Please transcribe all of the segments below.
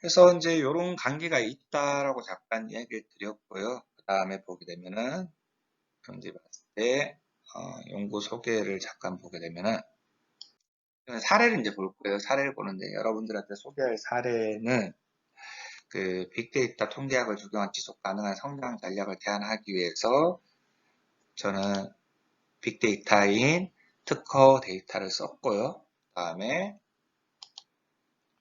그래서 이제 이런 관계가 있다라고 잠깐 이야기를 드렸고요. 그 다음에 보게 되면은 이제 봤을 때 연구 소개를 잠깐 보게 되면은 사례를 이제 볼 거예요. 사례를 보는데 여러분들한테 소개할 사례는 그 빅데이터 통계학을 적용한 지속 가능한 성장 전략을 제안하기 위해서 저는 빅데이터인 특허 데이터를 썼고요. 그 다음에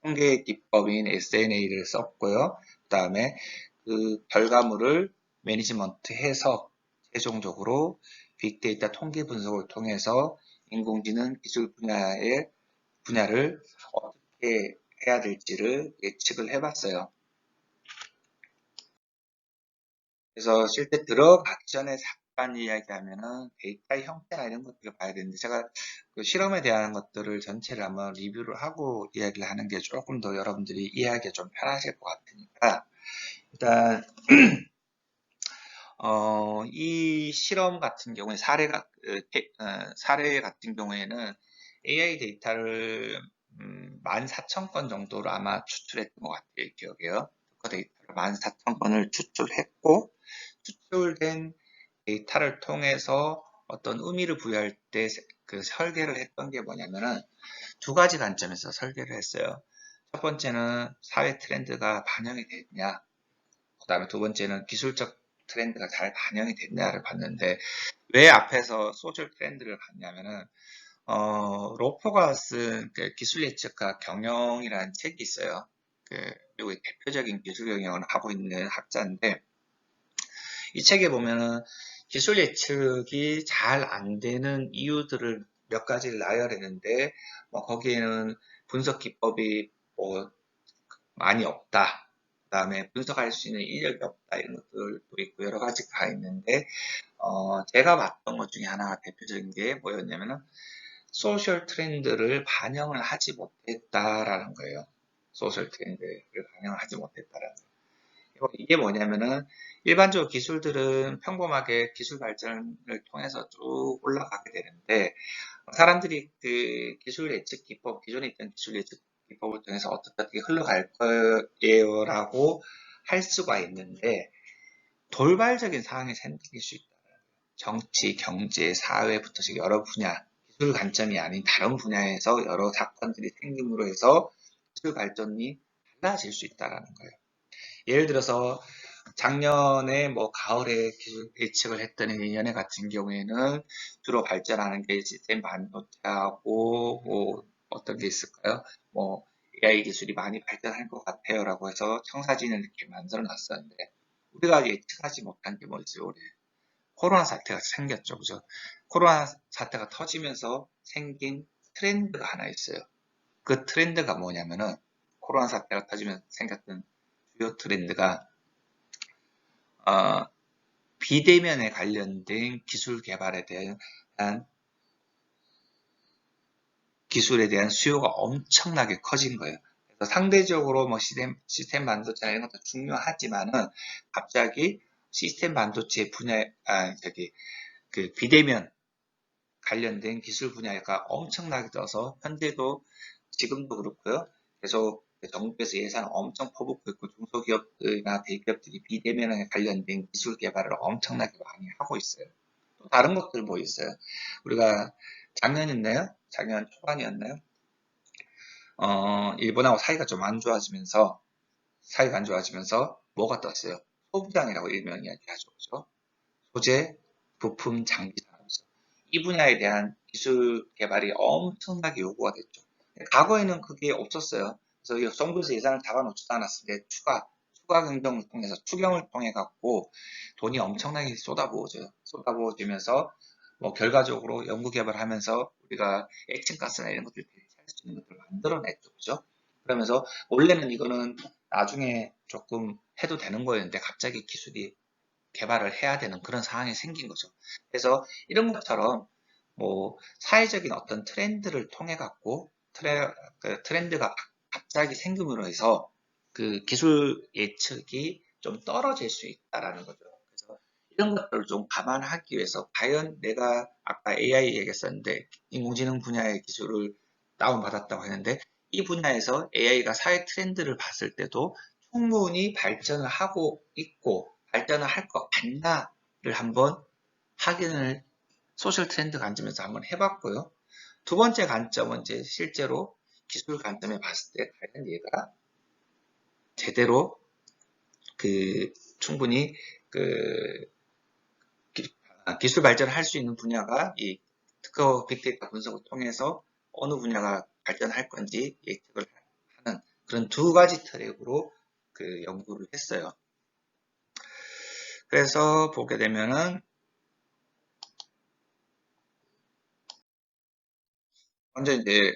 통계 기법인 SNA를 썼고요. 그 다음에 그 결과물을 매니지먼트해서 최종적으로 빅데이터 통계 분석을 통해서 인공지능 기술 분야를 어떻게 해야 될지를 예측을 해봤어요. 그래서 실제 들어가기 전에 잠깐 이야기하면은 데이터의 형태나 이런 것들을 봐야 되는데 제가 그 실험에 대한 것들을 전체를 한번 리뷰를 하고 이야기를 하는 게 조금 더 여러분들이 이해하기가 좀 편하실 것 같으니까 일단 이 실험 같은 경우에 사례 같은 경우에는 AI 데이터를 14,000건 정도를 아마 추출했던 것 같아요. 기억이에요. 그 데이터를 14,000건을 추출했고 추출된 데이터를 통해서 어떤 의미를 부여할 때 그 설계를 했던 게 뭐냐면은 두 가지 관점에서 설계를 했어요. 첫 번째는 사회 트렌드가 반영이 됐냐, 그 다음에 두 번째는 기술적 트렌드가 잘 반영이 됐냐를 봤는데 왜 앞에서 소셜 트렌드를 봤냐면은 로퍼가 쓴 그 기술 예측과 경영이라는 책이 있어요. 그 미국의 대표적인 기술 경영을 하고 있는 학자인데 이 책에 보면은 기술 예측이 잘 안 되는 이유들을 몇 가지를 나열했는데 뭐 거기에는 분석 기법이 뭐 많이 없다. 그 다음에 분석할 수 있는 인력이 없다. 이런 것들도 있고 여러 가지가 있는데 제가 봤던 것 중에 하나 대표적인 게 뭐였냐면은 소셜 트렌드를 반영을 하지 못했다라는 거예요. 소셜 트렌드를 반영을 하지 못했다라는 거예요. 이게 뭐냐면은 일반적으로 기술들은 평범하게 기술 발전을 통해서 쭉 올라가게 되는데 사람들이 그 기술 예측 기법, 기존에 있던 기술 예측 기법을 통해서 어떻게 흘러갈 거예요라고 할 수가 있는데 돌발적인 상황이 생길 수 있다. 정치, 경제, 사회부터 여러 분야, 기술 관점이 아닌 다른 분야에서 여러 사건들이 생김으로 해서 기술 발전이 달라질 수 있다라는 거예요. 예를 들어서 작년에 뭐 가을에 기술 예측을 했더니 내년에 같은 경우에는 주로 발전하는 게 시스템 반도체하고 뭐 어떤 게 있을까요? 뭐 AI 기술이 많이 발전할 것 같아요라고 해서 청사진을 이렇게 만들어 놨었는데 우리가 예측하지 못한 게 뭐 있어요? 올해 코로나 사태가 생겼죠, 그죠? 코로나 사태가 터지면서 생긴 트렌드가 하나 있어요. 그 트렌드가 뭐냐면은 코로나 사태가 터지면서 생겼던 주요 트렌드가 어, 비대면에 관련된 기술 개발에 대한 기술에 대한 수요가 엄청나게 커진 거예요. 그래서 상대적으로 뭐 시스템 반도체나 이런 것도 중요하지만은 갑자기 시스템 반도체 분야, 그 비대면 관련된 기술 분야가 엄청나게 떠서 현재도 지금도 그렇고요. 계속 정부에서 예산을 엄청 퍼붓고 있고 중소기업이나 대기업들이 비대면에 관련된 기술 개발을 엄청나게 많이 하고 있어요. 또 다른 것들 뭐 있어요? 우리가 작년이었나요? 작년 초반이었나요? 일본하고 사이가 안 좋아지면서 뭐가 떴어요? 소부장이라고 일명 이야기하죠. 그죠? 소재, 부품, 장비 산업이죠. 이 분야에 대한 기술 개발이 엄청나게 요구가 됐죠. 과거에는 그게 없었어요. 그래서 정부에서 예산을 잡아놓지도 않았을 때 추가 경정을 통해서 추경을 통해 갖고 돈이 엄청나게 쏟아부어지면서 뭐 결과적으로 연구 개발하면서 우리가 액층가스나 이런 것들 대체할 수 있는 것들을 만들어냈죠, 그죠? 그러면서 원래는 이거는 나중에 조금 해도 되는 거였는데 갑자기 기술이 개발을 해야 되는 그런 상황이 생긴 거죠. 그래서 이런 것처럼 뭐 사회적인 어떤 트렌드를 통해 갖고 그 트렌드가 갑자기 생김으로 해서 그 기술 예측이 좀 떨어질 수 있다라는 거죠. 그래서 이런 것들을 좀 감안하기 위해서 과연 내가 아까 AI 얘기했었는데 인공지능 분야의 기술을 다운받았다고 했는데 이 분야에서 AI가 사회 트렌드를 봤을 때도 충분히 발전을 하고 있고 발전을 할 것 같나를 한번 확인을 소셜 트렌드 관점에서 한번 해봤고요. 두 번째 관점은 이제 실제로 기술 관점에 봤을 때 과연 얘가 제대로 충분히 그 기술 발전을 할 수 있는 분야가 이 특허 빅데이터 분석을 통해서 어느 분야가 발전할 건지 예측을 하는 그런 두 가지 트랙으로 그 연구를 했어요. 그래서 보게 되면은 먼저 이제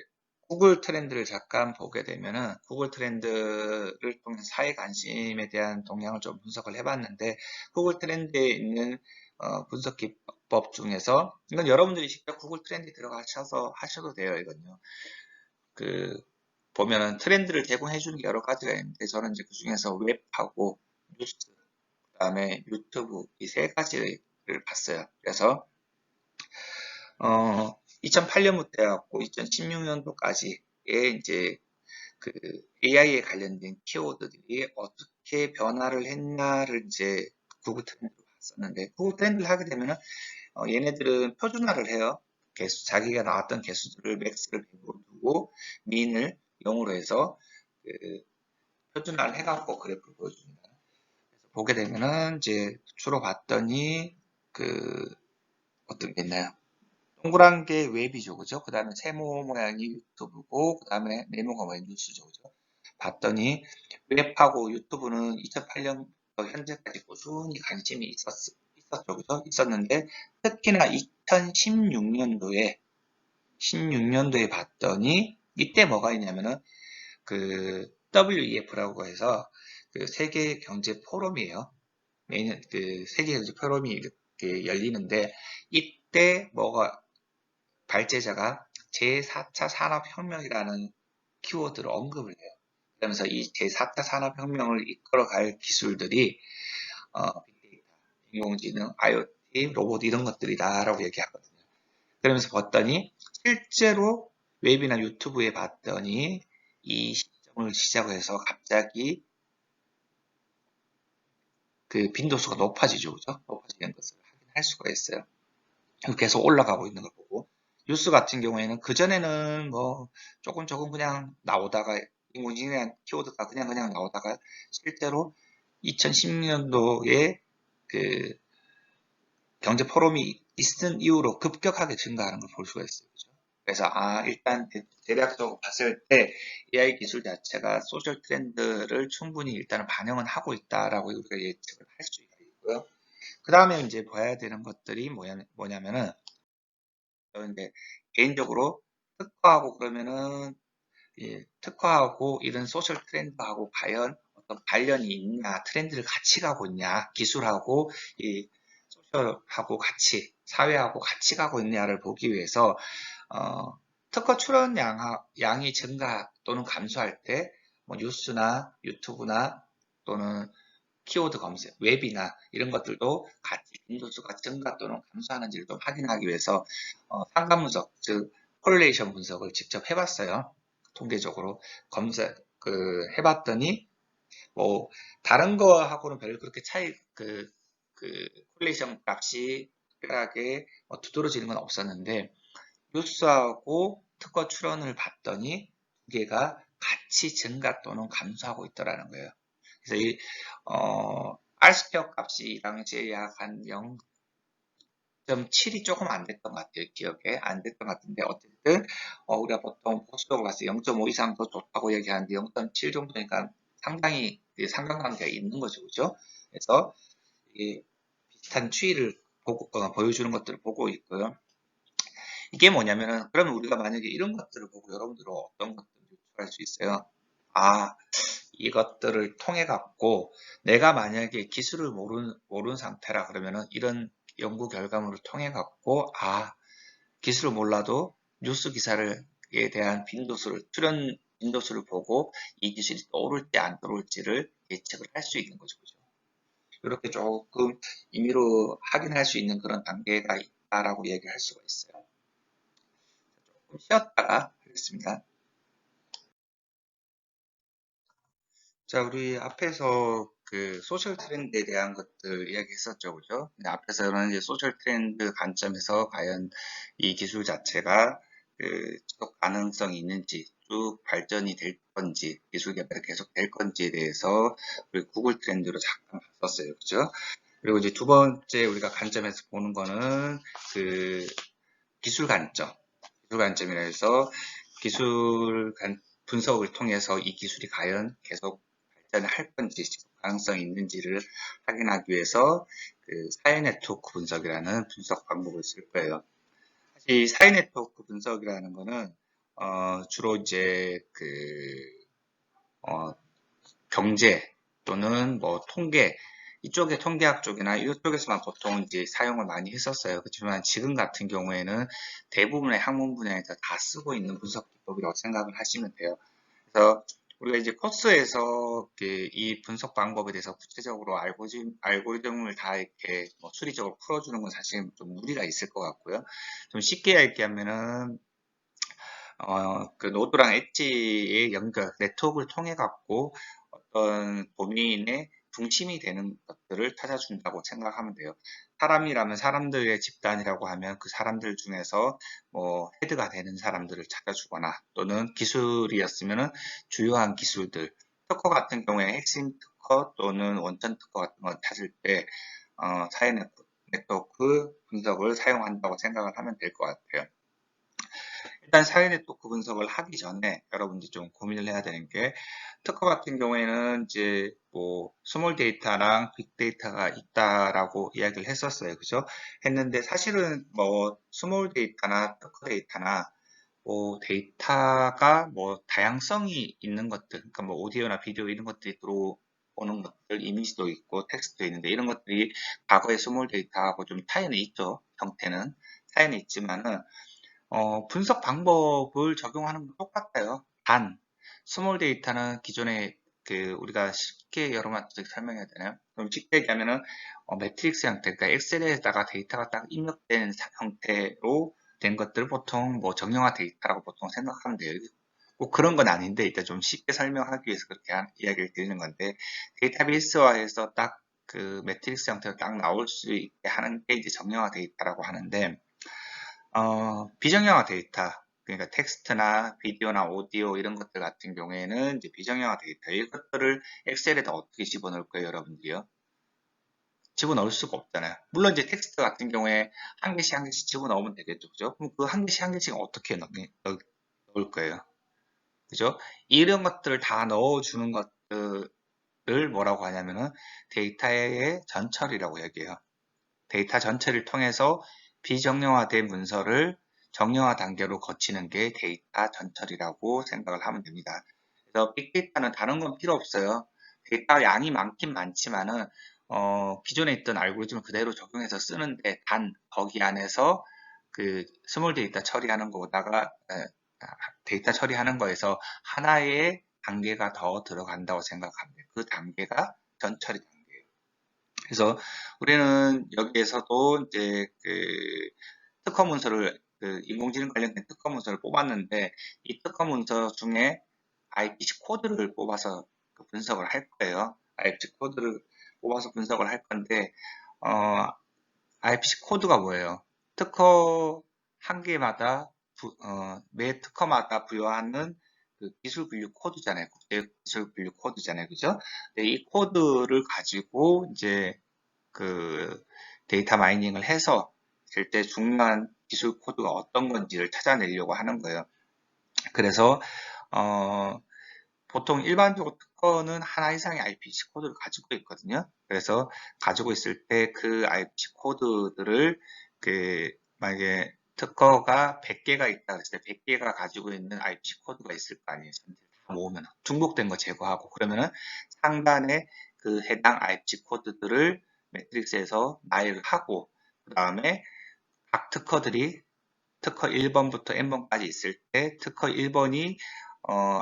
구글 트렌드를 잠깐 보게 되면은 구글 트렌드를 통해서 사회 관심에 대한 동향을 좀 분석을 해봤는데 구글 트렌드에 있는 분석 기법 중에서 이건 여러분들이 직접 구글 트렌드에 들어가셔서 하셔도 돼요. 이건요. 그 보면은 트렌드를 제공해 주는 게 여러 가지가 있는데 저는 이제 그 중에서 웹하고 뉴스 그다음에 유튜브 이 세 가지를 봤어요. 그래서 2008년부터 해갖고 2016년도까지의 이제 그 AI에 관련된 키워드들이 어떻게 변화를 했나를 이제 구글 트렌드로 봤었는데 구글 트렌드를 하게 되면은 얘네들은 표준화를 해요. 개수, 자기가 나왔던 개수들을 맥스를 100으로 두고 민을 0으로 해서 그 표준화를 해갖고 그래프를 보여줍니다. 그래서 보게 되면은 이제 주로 봤더니 그 어떤 게 있나요? 동그란 게 웹이죠, 그죠? 그 다음에 세모 모양이 유튜브고, 그 다음에 네모가 모양이 뉴스죠, 그죠? 봤더니 웹하고 유튜브는 2008년부터 현재까지 꾸준히 관심이 있었죠, 그죠? 있었는데 특히나 2016년도에 봤더니 이때 뭐가 있냐면은 그 WEF라고 해서 그 세계 경제 포럼이에요. 매년 그 세계 경제 포럼이 이렇게 열리는데 이때 뭐가 발제자가 제4차 산업혁명이라는 키워드를 언급을 해요. 그러면서 이 제4차 산업혁명을 이끌어갈 기술들이 빅데이터, 인공지능, IoT, 로봇 이런 것들이다라고 얘기하거든요. 그러면서 봤더니 실제로 웹이나 유튜브에 봤더니 이 시점을 시작으로 해서 갑자기 그 빈도수가 높아지죠. 그죠? 높아지는 것을 확인할 수가 있어요. 계속 올라가고 있는 걸 보고 뉴스 같은 경우에는 그전에는 뭐 조금 그냥 나오다가 인공지능 키워드가 그냥 나오다가 실제로 2010년도에 그 경제 포럼이 있은 이후로 급격하게 증가하는 걸 볼 수가 있어요. 그죠? 그래서 일단 대략적으로 봤을 때 AI 기술 자체가 소셜 트렌드를 충분히 일단은 반영은 하고 있다라고 우리가 예측을 할 수 있고요. 그 다음에 이제 봐야 되는 것들이 뭐냐면은 이제 개인적으로 특화하고 그러면은 특화하고 이런 소셜 트렌드하고 과연 어떤 관련이 있냐, 트렌드를 같이 가고 있냐, 기술하고 이 소셜하고 같이 사회하고 같이 가고 있냐를 보기 위해서 특허 출원 양이 증가 또는 감소할 때 뭐 뉴스나 유튜브나 또는 키워드 검색, 웹이나 이런 것들도 같이 빈도수가 증가 또는 감소하는지를 좀 확인하기 위해서 상관 분석, 즉 콜레이션 분석을 직접 해봤어요. 통계적으로 검색 해봤더니 뭐 다른 거하고는 별로 그렇게 차이 콜레이션 값이 특별하게 두드러지는 건 없었는데 뉴스하고 특허 출원을 봤더니 두 개가 같이 증가 또는 감소하고 있더라는 거예요. 그래서 이 R스퀘어 값이 이 당시에 약 한 0.7이 조금 안 됐던 것 같아요. 기억에 안 됐던 것 같은데 어쨌든 우리가 보통 보수적으로 봤을 때 0.5 이상 더 좋다고 얘기하는데 0.7 정도니까 상당히 상관관계가 있는 거죠, 그죠? 그래서 비슷한 추이를 보여주는 것들을 보고 있고요. 이게 뭐냐면은 그러면 우리가 만약에 이런 것들을 보고 여러분들은 어떤 것들을 유추할 수 있어요? 이것들을 통해 갖고 내가 만약에 기술을 모르는 상태라 그러면은 이런 연구 결과물을 통해 갖고 기술을 몰라도 뉴스 기사에 대한 출연 빈도수를 보고 이 기술이 떠오를지 안 떠오를지를 예측을 할 수 있는 거죠. 그죠? 이렇게 조금 임의로 확인할 수 있는 그런 단계가 있다라고 얘기할 수가 있어요. 조금 쉬었다가 하겠습니다. 자, 우리 앞에서 그 소셜 트렌드에 대한 것들 이야기했었죠, 그죠? 근데 앞에서는 이제 소셜 트렌드 관점에서 과연 이 기술 자체가 그 지속 가능성이 있는지, 쭉 발전이 될 건지, 기술 개발이 계속 될 건지에 대해서 우리 구글 트렌드로 잠깐 봤었어요, 그죠? 그리고 이제 두 번째 우리가 관점에서 보는 거는 그 기술 관점, 기술 관점이라 해서 기술 분석을 통해서 이 기술이 과연 계속 발전을 할 건지, 지속 가능성이 있는지를 확인하기 위해서 그 사회 네트워크 분석이라는 분석 방법을 쓸 거예요. 사실 사회 네트워크 분석이라는 거는 주로 이제 그 경제 또는 뭐 통계 이쪽에 통계학 쪽이나 이쪽에서만 보통 이제 사용을 많이 했었어요. 그렇지만 지금 같은 경우에는 대부분의 학문 분야에서 다 쓰고 있는 분석 기법이라고 생각을 하시면 돼요. 그래서 우리가 이제 코스에서 이 분석 방법에 대해서 구체적으로 알고리즘을 다 이렇게 뭐 수리적으로 풀어주는 건 사실 좀 무리가 있을 것 같고요. 좀 쉽게 얘기하면은 그 노드랑 엣지의 연결, 네트워크를 통해 갖고 어떤 도메인의 중심이 되는 것들을 찾아준다고 생각하면 돼요. 사람이라면 사람들의 집단이라고 하면 그 사람들 중에서 뭐 헤드가 되는 사람들을 찾아주거나 또는 기술이었으면 주요한 기술들, 특허 같은 경우에 핵심 특허 또는 원천 특허 같은 걸 찾을 때 사회 네트워크 분석을 사용한다고 생각을 하면 될 것 같아요. 일단 사회 네트워크 분석을 하기 전에 여러분들이 좀 고민을 해야 되는 게 특허 같은 경우에는 이제 뭐 스몰 데이터랑 빅 데이터가 있다라고 이야기를 했었어요. 그죠? 했는데 사실은 뭐 스몰 데이터나 특허 데이터나 뭐 데이터가 뭐 다양성이 있는 것들, 그러니까 뭐 오디오나 비디오 이런 것들이 들어오는 것들, 이미지도 있고 텍스트도 있는데 이런 것들이 과거의 스몰 데이터하고 좀 차이는 있죠. 형태는 차이는 있지만은 분석 방법을 적용하는 건 똑같아요. 단, 스몰 데이터는 기존에 그 우리가 쉽게 여러분한테 설명해야 되나요? 그럼 쉽게 얘기하면은 매트릭스 형태, 그러니까 엑셀에다가 데이터가 딱 입력된 형태로 된 것들 보통 뭐 정형화 데이터라고 보통 생각하면 돼요. 꼭 그런 건 아닌데 일단 좀 쉽게 설명하기 위해서 그렇게 이야기를 드리는 건데 데이터베이스화해서 딱 그 매트릭스 형태로 딱 나올 수 있게 하는 게 이제 정형화 데이터라고 하는데 비정형화 데이터, 그러니까 텍스트나 비디오나 오디오 이런 것들 같은 경우에는 이제 비정형화 데이터, 이것들을 엑셀에다 어떻게 집어넣을 거예요, 여러분들이요? 집어넣을 수가 없잖아요. 물론 이제 텍스트 같은 경우에 한 개씩 한 개씩 집어넣으면 되겠죠, 그죠? 그럼 그 한 개씩 한 개씩 어떻게 넣을 거예요? 그죠? 이런 것들을 다 넣어주는 것들을 뭐라고 하냐면은 데이터의 전처리라고 얘기해요. 데이터 전체를 통해서 비정형화된 문서를 정형화 단계로 거치는 게 데이터 전처리라고 생각을 하면 됩니다. 그래서 빅데이터는 다른 건 필요 없어요. 데이터 양이 많긴 많지만은 기존에 있던 알고리즘을 그대로 적용해서 쓰는데 단 거기 안에서 그 스몰 데이터 처리하는 거다가 데이터 처리하는 거에서 하나의 단계가 더 들어간다고 생각합니다. 그 단계가 전처리 단계예요. 그래서 우리는 여기에서도 이제 그 특허 문서를 그 인공지능 관련된 특허 문서를 뽑았는데 이 특허 문서 중에 IPC 코드를 뽑아서 그 분석을 할 거예요. IPC 코드를 뽑아서 분석을 할 건데 IPC 코드가 뭐예요? 특허 한 개마다 매 특허마다 부여하는 그 기술 분류 코드잖아요. 국제 기술 분류 코드잖아요. 그죠? 네, 이 코드를 가지고 이제 그 데이터 마이닝을 해서 실제 중요한 기술 코드가 어떤 건지를 찾아내려고 하는 거예요. 그래서 어, 보통 일반적으로 특허는 하나 이상의 IPC 코드를 가지고 있거든요. 그래서 가지고 있을 때 그 IPC 코드들을 그 만약에 특허가 100개가 있다 그랬을 때 100개가 가지고 있는 IPC 코드가 있을 거 아니에요. 다 모으면 중복된 거 제거하고 그러면은 상단에 그 해당 IPC 코드들을 매트릭스에서 나열을 하고 그 다음에 각 특허들이 특허 1번부터 n번까지 있을 때 특허 1번이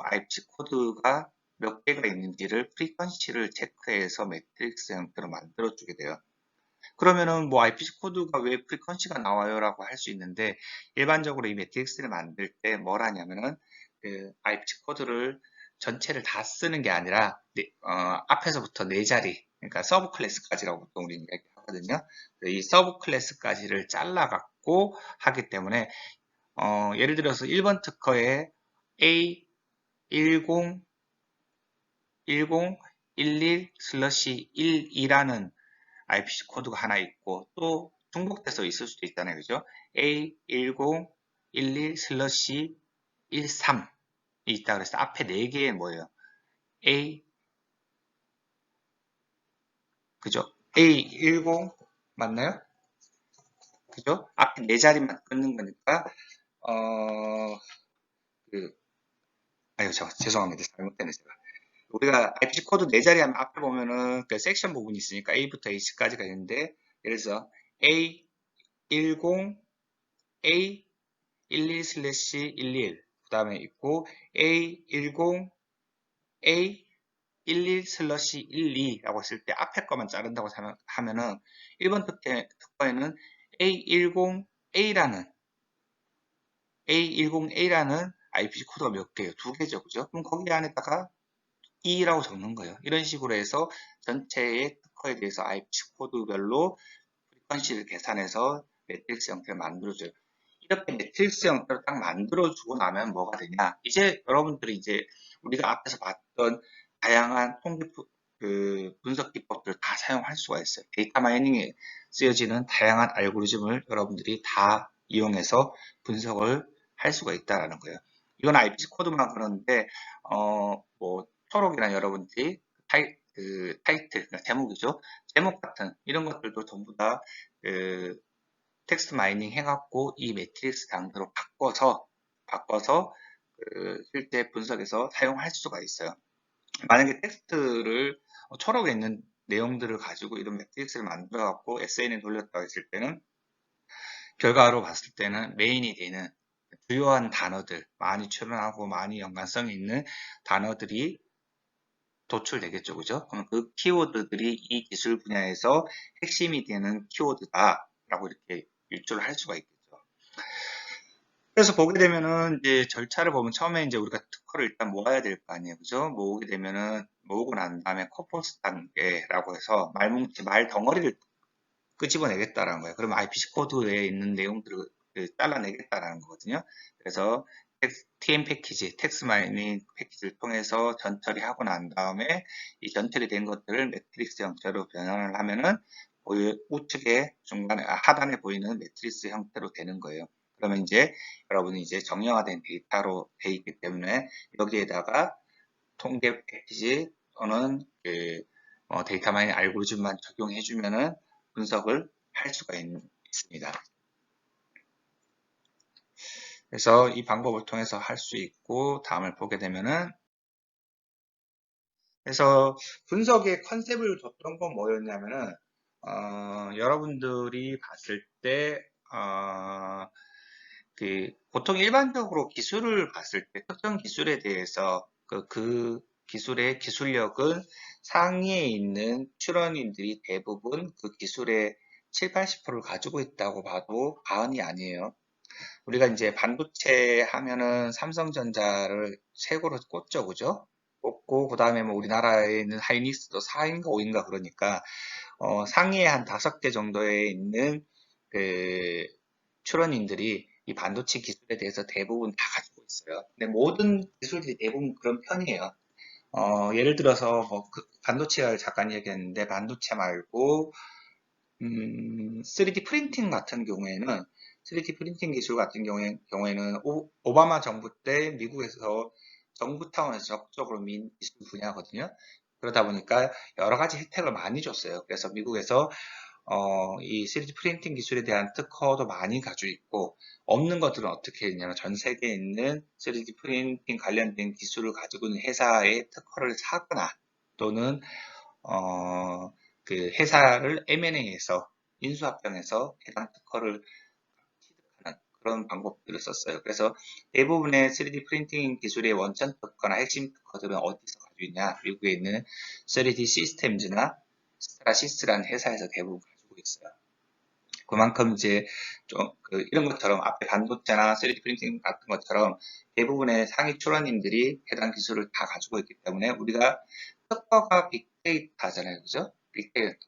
IPC 코드가 몇 개가 있는지를 프리퀀시를 체크해서 매트릭스 형태로 만들어 주게 돼요. 그러면은 뭐 IPC 코드가 왜 프리퀀시가 나와요? 라고 할 수 있는데 일반적으로 이 매트릭스를 만들 때 뭘 하냐면은 그 IPC 코드를 전체를 다 쓰는 게 아니라 앞에서부터 네 자리, 그러니까 서브 클래스까지라고 보통 우리는 얘기하거든요. 이 서브 클래스까지를 잘라갖고 하기 때문에 예를 들어서 1번 특허에 A10 11/12라는 IPC 코드가 하나 있고 또 중복돼서 있을 수도 있잖아요. 그죠? A1011/13이 있다 그래서 앞에 4개의 뭐예요? A 그죠? A10 맞나요? 그죠? 앞에 4자리만 끊는 거니까 어, 그, 아유, 죄송합니다. 잘못됐네, 제가. 우리가 IPC 코드 4자리 하면 앞에 보면은 그 섹션 부분이 있으니까 A부터 H까지가 있는데, 예를 들어서 A10, A11/11, 그 다음에 있고, A10, A11/12라고 했을 때 앞에 거만 자른다고 하면은 1번 특허에는 A10A라는 A10A라는 IPC 코드가 몇 개예요? 2개죠. 그죠? 그럼 거기 안에다가 2라고 적는 거예요. 이런 식으로 해서 전체의 특허에 대해서 IPC 코드별로 프리퀀시를 계산해서 매트릭스 형태를 만들어줘요. 이렇게 매트릭스 형태로 딱 만들어주고 나면 뭐가 되냐? 이제 여러분들이 이제 우리가 앞에서 봤던 다양한 통계 분석 기법들을 다 사용할 수가 있어요. 데이터 마이닝에 쓰여지는 다양한 알고리즘을 여러분들이 다 이용해서 분석을 할 수가 있다는 거예요. 이건 IPC 코드만 그러는데 뭐 초록이나 여러분들이 타이틀, 그러니까 제목이죠. 제목 같은 이런 것들도 전부 다 텍스트 마이닝 해갖고 이 매트릭스 강도로 바꿔서 실제 분석에서 사용할 수가 있어요. 만약에 텍스트를 초록에 있는 내용들을 가지고 이런 매트릭스를 만들어갖고 SN에 돌렸다고 했을 때는 결과로 봤을 때는 메인이 되는 주요한 단어들, 많이 출연하고 많이 연관성이 있는 단어들이 도출되겠죠. 그죠? 그럼 그 키워드들이 이 기술 분야에서 핵심이 되는 키워드다라고 이렇게 유추를 할 수가 있겠죠. 그래서 보게 되면은 이제 절차를 보면 처음에 이제 우리가 특허를 일단 모아야 될 거 아니에요. 그죠? 모으게 되면은 모으고 난 다음에 코퍼스 단계라고 해서 말 덩어리를 끄집어내겠다라는 거예요. 그러면 IPC 코드에 있는 내용들을 잘라내겠다라는 거거든요. 그래서 TM 패키지, 텍스트 마이닝 패키지를 통해서 전처리하고 난 다음에 이 전처리 된 것들을 매트릭스 형태로 변환을 하면은 우측에 중간에 하단에 보이는 매트릭스 형태로 되는 거예요. 그러면 이제 여러분이 이제 정형화된 데이터로 돼 있기 때문에 여기에다가 통계 패키지 또는 데이터 마이닝 알고리즘만 적용해 주면은 분석을 할 수가 있습니다. 그래서 이 방법을 통해서 할 수 있고 다음을 보게 되면은 그래서 분석의 컨셉을 줬던 건 뭐였냐면은 여러분들이 봤을 때 보통 일반적으로 기술을 봤을 때 특정 기술에 대해서 그 기술의 기술력은 상위에 있는 출연인들이 대부분 그 기술의 7, 80%를 가지고 있다고 봐도 과언이 아니에요. 우리가 이제 반도체 하면은 삼성전자를 최고로 꼽죠, 그죠? 꼽고, 그 다음에 뭐 우리나라에 있는 하이닉스도 4인가 5인가 그러니까, 상위에 한 5개 정도에 있는 그 출원인들이 이 반도체 기술에 대해서 대부분 다 가지고 있어요. 근데 모든 기술들이 대부분 그런 편이에요. 예를 들어서 뭐 반도체를 잠깐 얘기했는데 반도체 말고 3D 프린팅 같은 경우에는 3D 프린팅 기술 같은 경우에는 오바마 정부 때 미국에서 정부 차원에서 적극적으로 민 기술 분야거든요. 그러다 보니까 여러 가지 혜택을 많이 줬어요. 그래서 미국에서 이 3D 프린팅 기술에 대한 특허도 많이 가지고 있고 없는 것들은 어떻게 했냐면 전 세계에 있는 3D 프린팅 관련된 기술을 가지고 있는 회사의 특허를 사거나 또는 그 회사를 M&A에서 인수합병해서 해당 특허를 취득하는 그런 방법들을 썼어요. 그래서 대부분의 3D 프린팅 기술의 원천 특허나 핵심 특허들은 어디서 가지고 있냐? 미국에 있는 3D 시스템즈나 스트라시스라는 회사에서 대부분 가지고 있어요. 그만큼 이제 좀 이런 것처럼 앞에 반도체나 3D 프린팅 같은 것처럼 대부분의 상위 출원인들이 해당 기술을 다 가지고 있기 때문에 우리가 특허가 빅데이터잖아요. 그죠?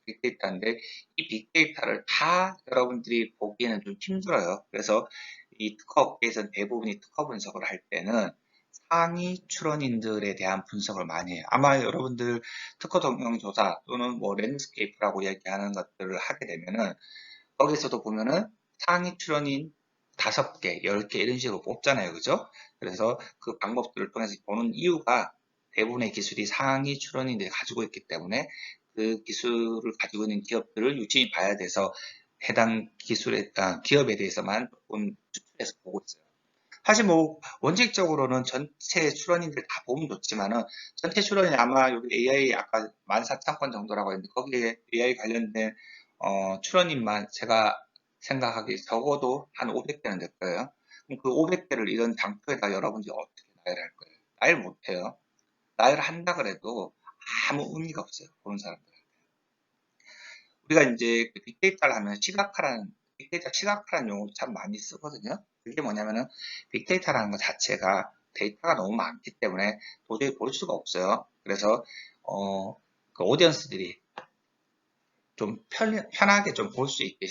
빅데이터인데 이 빅데이터를 다 여러분들이 보기에는 좀 힘들어요. 그래서 이 특허 업계에서는 대부분이 특허 분석을 할 때는 상위 출원인들에 대한 분석을 많이 해요. 아마 여러분들 특허 동영 조사 또는 뭐 랜드스케이프라고 얘기하는 것들을 하게 되면은 거기서도 보면은 상위 출연인 5개, 10개 이런 식으로 뽑잖아요. 그죠? 그래서 그 방법들을 통해서 보는 이유가 대부분의 기술이 상위 출연인들이 가지고 있기 때문에 그 기술을 가지고 있는 기업들을 유심히 봐야 돼서 해당 기업에 대해서만 조금 추출해서 보고 있어요. 사실 뭐 원칙적으로는 전체 출연인들 다 보면 좋지만은 전체 출연이 아마 여기 AI 아까 14,000건 정도라고 했는데 거기에 AI 관련된 출연인만 제가 생각하기에 적어도 한 500개는 될 거예요. 그럼 그 500개를 이런 장표에다 여러분들이 어떻게 나열할 거예요? 나열 못해요. 나열한다 그래도 아무 의미가 없어요. 보는 사람들. 우리가 이제 그 빅데이터를 하면 빅데이터 시각화라는 용어도 참 많이 쓰거든요. 그게 뭐냐면은 빅데이터라는 것 자체가 데이터가 너무 많기 때문에 도저히 볼 수가 없어요. 그래서 그 오디언스들이 좀 편하게 좀 볼 수 있게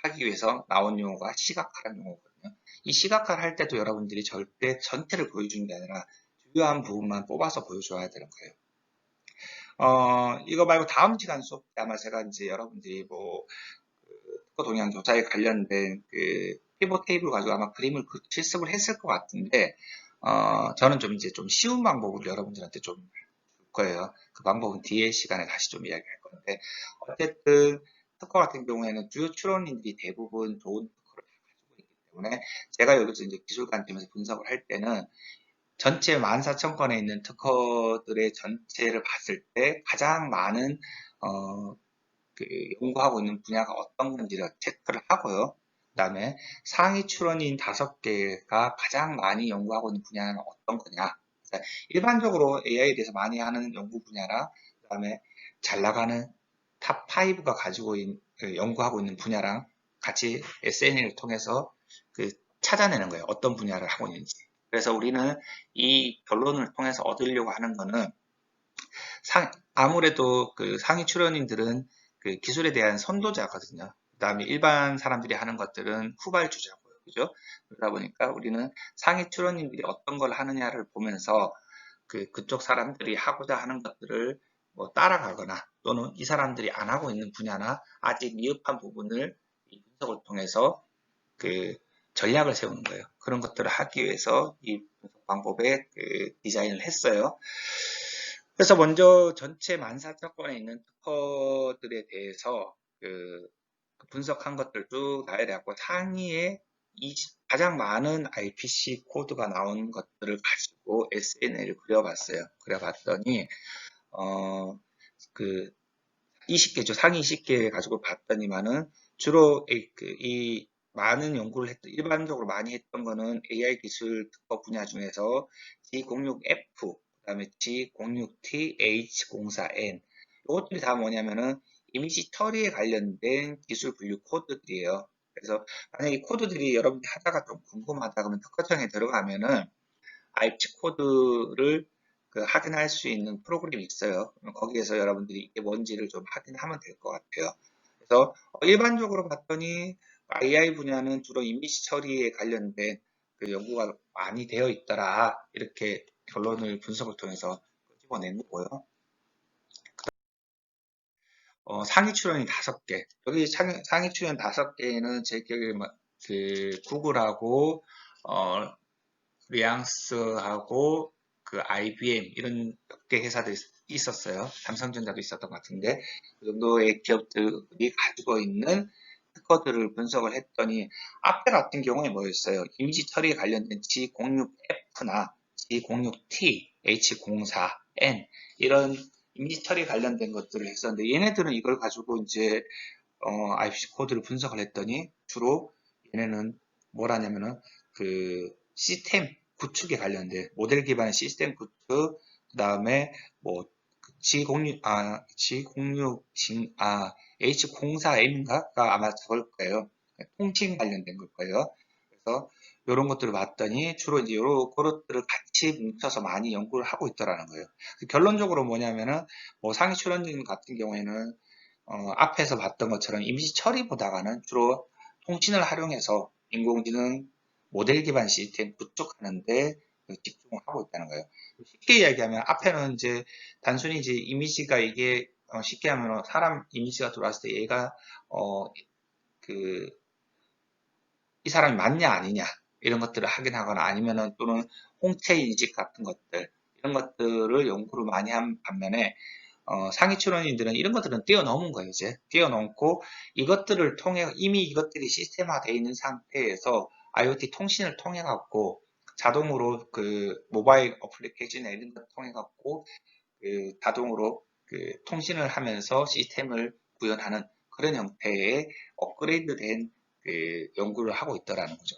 하기 위해서 나온 용어가 시각화라는 용어거든요. 이 시각화를 할 때도 여러분들이 절대 전체를 보여주는 게 아니라 주요한 부분만 뽑아서 보여줘야 되는 거예요. 이거 말고 다음 시간 수업 때 아마 제가 이제 여러분들이 뭐 특허 동향 조사에 관련된 그 피벗 테이블 가지고 아마 그림을 실습을 했을 것 같은데 저는 좀 이제 좀 쉬운 방법을 여러분들한테 좀 줄 거예요. 그 방법은 뒤에 시간에 다시 좀 이야기할 건데 어쨌든 특허 같은 경우에는 주요 출원인들이 대부분 좋은 특허를 다 가지고 있기 때문에 제가 여기서 이제 기술 관점에서 분석을 할 때는 전체 14,000건에 있는 특허들의 전체를 봤을 때 가장 많은 그 연구하고 있는 분야가 어떤 건지를 체크를 하고요. 그 다음에 상위 출원인 5개가 가장 많이 연구하고 있는 분야는 어떤 거냐. 일반적으로 AI에 대해서 많이 하는 연구 분야랑 그 다음에 잘 나가는 탑 5가 가지고 있는 연구하고 있는 분야랑 같이 SNL을 통해서 그 찾아내는 거예요. 어떤 분야를 하고 있는지. 그래서 우리는 이 결론을 통해서 얻으려고 하는 거는 아무래도 그 상위 출연인들은 그 기술에 대한 선도자거든요. 그 다음에 일반 사람들이 하는 것들은 후발주자고요. 그죠? 그러다 보니까 우리는 상위 출연인들이 어떤 걸 하느냐를 보면서 그쪽 사람들이 하고자 하는 것들을 뭐 따라가거나 또는 이 사람들이 안 하고 있는 분야나 아직 미흡한 부분을 이 분석을 통해서 그 전략을 세우는 거예요. 그런 것들을 하기 위해서 이 분석 방법에 디자인을 했어요. 그래서 먼저 전체 14,000건에 있는 특허들에 대해서 분석한 것들 쭉 나열해갖고 상위에 가장 많은 IPC 코드가 나온 것들을 가지고 SNL을 그려봤어요. 그려봤더니 그 20개죠. 상위 20개 가지고 봤더니만은 주로 이 많은 연구를 일반적으로 많이 했던 거는 AI 기술 특허 분야 중에서 G06F, 그 다음에 G06T, H04N. 이것들이 다 뭐냐면은 이미지 처리에 관련된 기술 분류 코드들이에요. 그래서 만약에 이 코드들이 여러분들 하다가 좀 궁금하다 그러면 특허청에 들어가면은 IP 코드를 확인할 수 있는 프로그램이 있어요. 거기에서 여러분들이 이게 뭔지를 좀 확인하면 될 것 같아요. 그래서 일반적으로 봤더니 AI 분야는 주로 이미지 처리에 관련된 연구가 많이 되어 있더라. 이렇게 결론을 분석을 통해서 끄집어낸 거고요. 상위 출연이 5개. 여기 상위 출연 5개는 제 기억에 구글하고 리앙스하고 IBM 이런 몇 개 회사들이 있었어요. 삼성전자도 있었던 것 같은데 그 정도의 기업들이 가지고 있는 특허들을 분석을 했더니 앞에 같은 경우에 뭐였어요? 이미지 처리에 관련된 G06F나 G06T, H04N 이런 이미지 처리에 관련된 것들을 했었는데 얘네들은 이걸 가지고 이제 IPC 코드를 분석을 했더니 주로 얘네는 뭘 하냐면은 시스템 구축에 관련된 모델 기반의 시스템 구축, 그 다음에 뭐 G06, H04M인가가 아마 저걸 거예요. 통신 관련된 걸 거예요. 그래서 이런 것들을 봤더니 주로 이제 요런 것들을 같이 뭉쳐서 많이 연구를 하고 있더라는 거예요. 결론적으로 뭐냐면은 뭐 상위 출연진 같은 경우에는 앞에서 봤던 것처럼 이미지 처리보다가는 주로 통신을 활용해서 인공지능 모델 기반 시스템 구축하는데 집중을 하고 있다는 거예요. 쉽게 이야기하면 앞에는 이제 단순히 이제 이미지가 이게 쉽게 하면 사람 이미지가 들어왔을 때 얘가 그 이 사람이 맞냐 아니냐 이런 것들을 확인하거나 아니면은 또는 홍채 인식 같은 것들 이런 것들을 연구를 많이 한 반면에 상위 출연인들은 이런 것들은 뛰어넘은 거예요. 이제 뛰어넘고 이것들을 통해 이미 이것들이 시스템화되어 있는 상태에서 IoT 통신을 통해 갖고 자동으로 그 모바일 어플리케이션 이런 걸 통해 갖고 그 자동으로 그 통신을 하면서 시스템을 구현하는 그런 형태의 업그레이드된 그 연구를 하고 있더라는 거죠.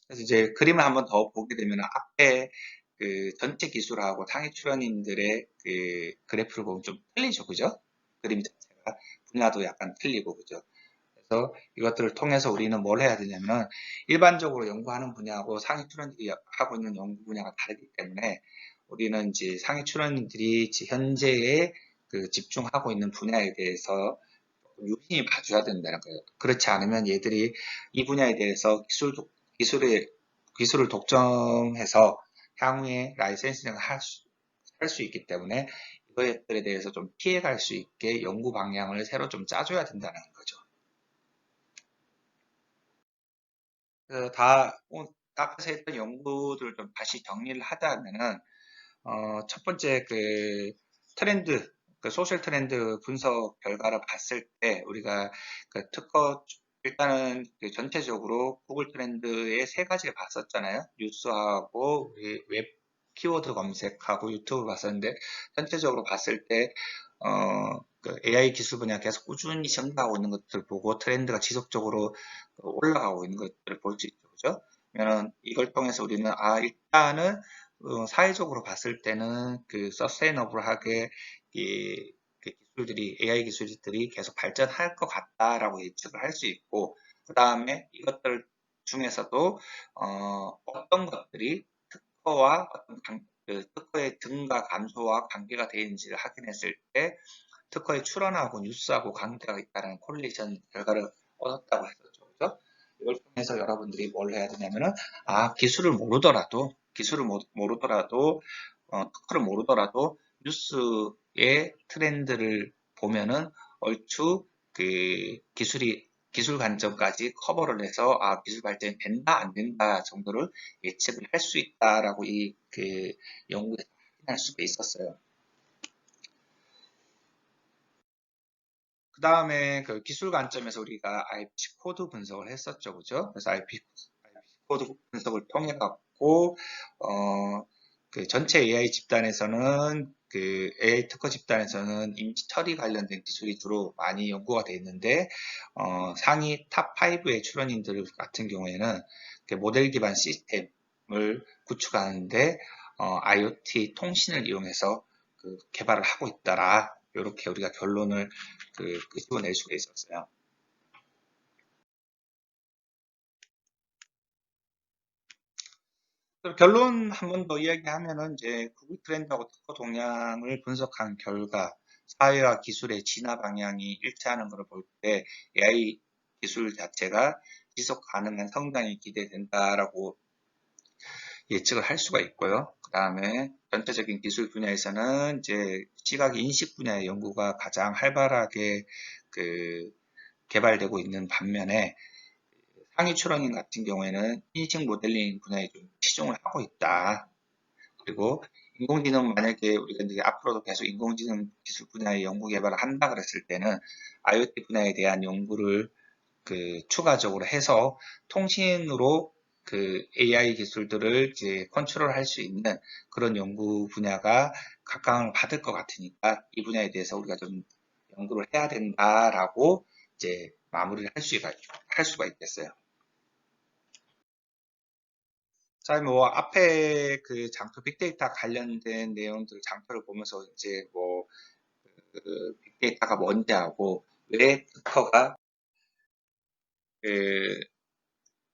그래서 이제 그림을 한번 더 보게 되면 앞에 그 전체 기술하고 상위 출연인들의 그 그래프를 보면 좀 틀리죠, 그죠? 그림 자체가 분야도 약간 틀리고 그죠? 그래서 이것들을 통해서 우리는 뭘 해야 되냐면은 일반적으로 연구하는 분야하고 상위 출연들이 하고 있는 연구 분야가 다르기 때문에 우리는 이제 상위 출연들이 현재에 그 집중하고 있는 분야에 대해서 유심히 봐줘야 된다는 거예요. 그렇지 않으면 얘들이 이 분야에 대해서 기술의, 기술을 독점해서 향후에 라이센싱을 할 수 있기 때문에 이것들에 대해서 좀 피해갈 수 있게 연구 방향을 새로 좀 짜줘야 된다는 거죠. 그래서 앞에서 했던 연구들을 좀 다시 정리를 하자면은, 첫 번째 그 트렌드, 그 소셜 트렌드 분석 결과를 봤을 때 우리가 그 일단은 그 전체적으로 구글 트렌드의 세 가지를 봤었잖아요. 뉴스하고 우리 웹 키워드 검색하고 유튜브 봤었는데 전체적으로 봤을 때 그 AI 기술 분야 계속 꾸준히 증가하고 있는 것들 보고 트렌드가 지속적으로 올라가고 있는 것들을 볼 수 있죠. 그죠? 그러면 이걸 통해서 우리는 일단은 사회적으로 봤을 때는 그 서스테이너블하게 그 기술들이 AI 기술들이 계속 발전할 것 같다라고 예측을 할 수 있고 그 다음에 이것들 중에서도 어떤 것들이 특허와 그 특허의 증가 감소와 관계가 되어 있는지를 확인했을 때 특허의 출원하고 뉴스하고 관계가 있다는 콜리전 결과를 얻었다고 했었죠. 그죠? 이걸 통해서 여러분들이 뭘 해야 되냐면은 기술을 모르더라도 특허를 모르더라도 뉴스의 트렌드를 보면은 얼추 그 기술 관점까지 커버를 해서 기술 발전이 된다 안 된다 정도를 예측을 할 수 있다라고 이 그 연구에서 확인할 수가 있었어요. 그 다음에 그 기술 관점에서 우리가 IP 코드 분석을 했었죠, 그죠? 그래서 IP 코드 분석을 통해 갖고 그 전체 AI 집단에서는 그 AI 특허 집단에서는 임시 처리 관련된 기술이 주로 많이 연구가 되어 있는데 상위 탑 5의 출연인들 같은 경우에는 그 모델 기반 시스템을 구축하는데 IoT 통신을 이용해서 그 개발을 하고 있더라. 이렇게 우리가 결론을 끄집어낼 수가 있었어요. 결론 한 번 더 이야기하면은 이제 구글 트렌드하고 특허 동향을 분석한 결과 사회와 기술의 진화 방향이 일치하는 것을 볼 때 AI 기술 자체가 지속 가능한 성장이 기대된다라고 예측을 할 수가 있고요. 그 다음에 전체적인 기술 분야에서는 이제 시각 인식 분야의 연구가 가장 활발하게 그 개발되고 있는 반면에 상위 출원인 같은 경우에는 인식 모델링 분야에 좀 치중을 하고 있다. 그리고 인공지능 만약에 우리가 이제 앞으로도 계속 인공지능 기술 분야의 연구 개발을 한다 그랬을 때는 IoT 분야에 대한 연구를 그 추가적으로 해서 통신으로 그 AI 기술들을 이제 컨트롤할 수 있는 그런 연구 분야가 각광을 받을 것 같으니까 이 분야에 대해서 우리가 좀 연구를 해야 된다라고 이제 마무리를 할 수가 있겠어요. 자, 뭐 앞에 그 장표 빅데이터 관련된 내용들 장표를 보면서 이제 뭐 그 빅데이터가 뭔지 하고 왜 특허가 그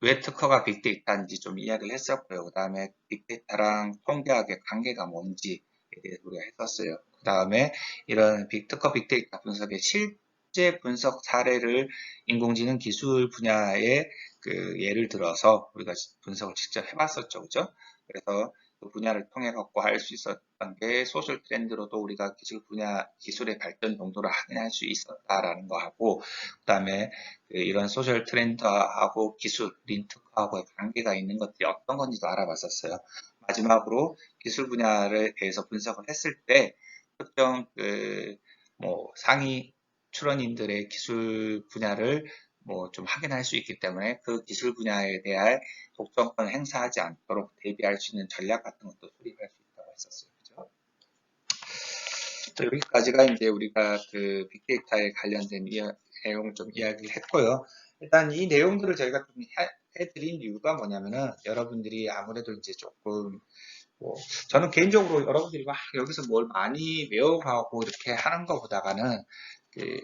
왜 특허가 빅데이터인지 좀 이야기를 했었고요. 그 다음에 빅데이터랑 통계학의 관계가 뭔지에 대해서 우리가 했었어요. 그 다음에 이런 특허 빅데이터 분석의 실제 분석 사례를 인공지능 기술 분야에 그 예를 들어서 우리가 분석을 직접 해봤었죠. 그죠? 그래서 그 분야를 통해 갖고 할 수 있었던 게 소셜 트렌드로도 우리가 기술의 발전 정도를 확인할 수 있었다라는 거하고, 그 다음에 이런 소셜 트렌드하고 기술, 린특하고의 관계가 있는 것들이 어떤 건지도 알아봤었어요. 마지막으로 기술 분야에 대해서 분석을 했을 때 특정 뭐 상위 출원인들의 기술 분야를 뭐 좀 확인할 수 있기 때문에 그 기술 분야에 대한 독점권을 행사하지 않도록 대비할 수 있는 전략 같은 것도 수립할 수 있다고 했었어요. 그죠? 또 여기까지가 이제 우리가 그 빅데이터에 관련된 내용을 좀 이야기를 했고요. 일단 이 내용들을 저희가 좀 해드린 이유가 뭐냐면은 여러분들이 아무래도 이제 조금 뭐 저는 개인적으로 여러분들이 막 여기서 뭘 많이 외워가고 이렇게 하는 것보다는 그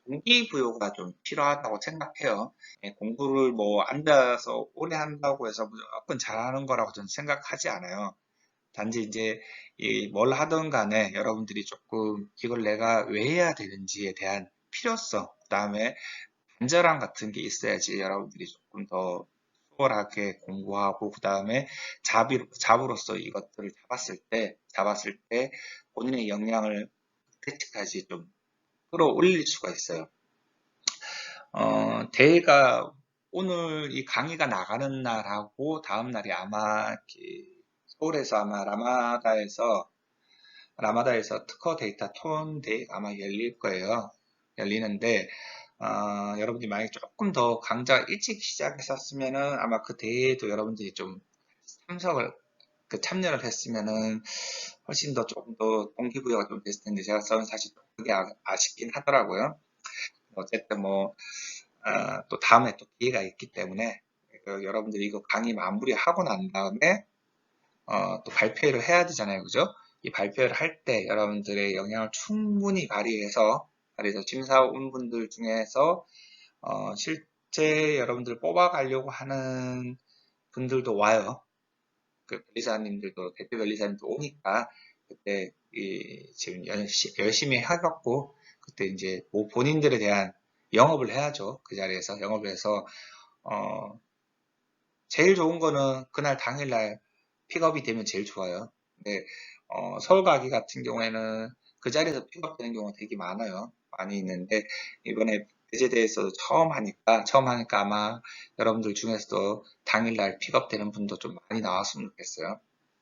동기부여가 좀 필요하다고 생각해요. 공부를 뭐 앉아서 오래 한다고 해서 무조건 잘하는 거라고 저는 생각하지 않아요. 단지 이제 뭘 하든 간에 여러분들이 조금 이걸 내가 왜 해야 되는지에 대한 필요성, 그다음에 간절함 같은 게 있어야지 여러분들이 조금 더 수월하게 공부하고 그다음에 잡으로서 이것들을 잡았을 때 본인의 역량을 그때까지 좀 끌어올릴 수가 있어요. 대회가 오늘 이 강의가 나가는 날하고 다음 날이 아마 서울에서 아마 라마다에서 특허 데이터 톤 대회가 아마 열릴 거예요. 열리는데 여러분들이 만약에 조금 더 강좌 일찍 시작했었으면은 아마 그 대회에도 여러분들이 좀 참여를 했으면은 훨씬 더 조금 더 동기부여가 좀 됐을 텐데 저는 사실 그게 아쉽긴 하더라고요. 어쨌든 뭐 또 다음에 또 기회가 있기 때문에 여러분들이 이거 강의 마무리하고 난 다음에 또 발표를 해야 되잖아요. 그죠? 이 발표를 할 때 여러분들의 역량을 충분히 발휘해서 심사원분들 중에서 실제 여러분들 뽑아가려고 하는 분들도 와요. 그 변리사님들도 대표 변리사님도 오니까 그때 지금 열심히 해갖고 그때 이제 뭐 본인들에 대한 영업을 해야죠. 그 자리에서 영업을 해서 어, 제일 좋은 거는 그날 당일날 픽업이 되면 제일 좋아요. 근데 서울 가기 같은 경우에는 그 자리에서 픽업되는 경우가 되게 많아요. 많이 있는데 이번에 배제대에서 처음 하니까 아마 여러분들 중에서도 당일날 픽업되는 분도 좀 많이 나왔으면 좋겠어요.